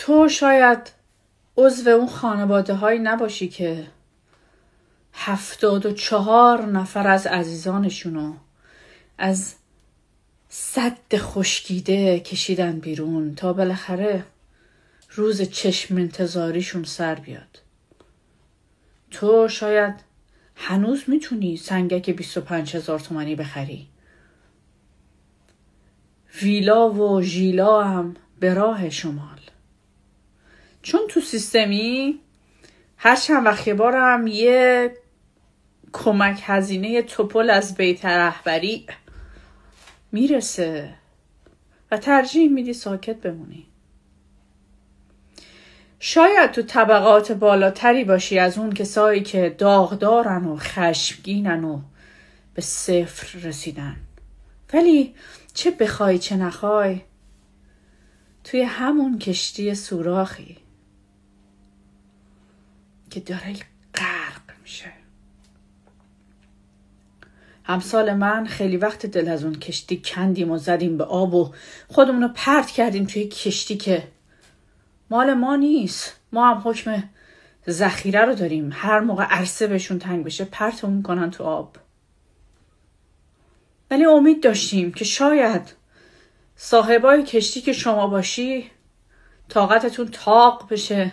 تو شاید عضو اون خانواده هایی نباشی که 74 نفر از عزیزانشونو از سد خشکیده کشیدن بیرون تا بالاخره روز چشم انتظاریشون سر بیاد. تو شاید هنوز میتونی سنگک 25,000 تومانی بخری. ویلا و ژیلا هم به راه شمال. چون تو سیستمی هر چند وقت بارم یه کمک هزینه توپل از بیت رهبری میرسه و ترجیح میدی ساکت بمونی. شاید تو طبقات بالاتری باشی از اون کسایی که داغدارن و خشمگینن و به صفر رسیدن، ولی چه بخوای چه نخوای توی همون کشتی سوراخی که داره غرق میشه. همسال من خیلی وقت دل از اون کشتی کندیم و زدیم به آب و خودمونو پرت کردیم توی کشتی که مال ما نیست. ما هم حکم ذخیره رو داریم، هر موقع عرصه بهشون تنگ بشه پرتمون کنن تو آب. ولی امید داشتیم که شاید صاحبای کشتی که شما باشی طاقتتون طاق بشه،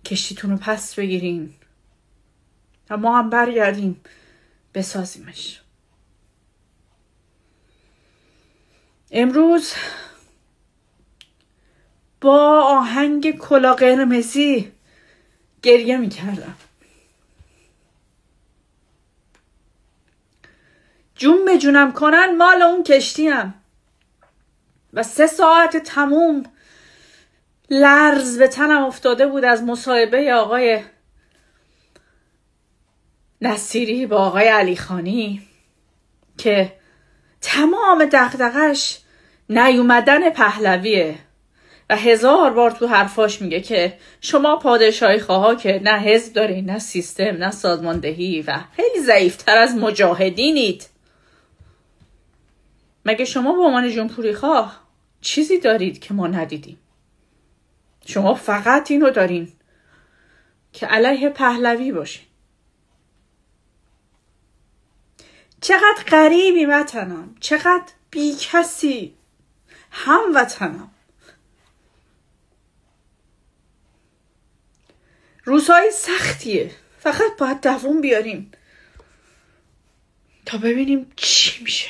کشتیتون رو پس بگیرین و ما هم برگردیم بسازیمش. امروز با آهنگ کلا قرمزی گریه میکردم. جون به جونم کنن مال اون کشتیم و 3 ساعت تموم لرز به تنم افتاده بود از مصاحبه آقای نصیری با آقای علیخانی که تمام دغدغش نیومدن پهلویه و 1000 بار تو حرفاش میگه که شما پادشاهی خواه که نه حزب دارین، نه سیستم، نه سازماندهی و خیلی ضعیفتر از مجاهدینید. مگه شما به عنوان جمهوری خواه چیزی دارید که ما ندیدیم؟ شما فقط اینو دارین که علیه پهلوی باشین. چقدر غریبی وطنم، چقدر بی کسی هموطنم. روزهای سختیه، فقط باید دووم بیاریم تا ببینیم چی میشه.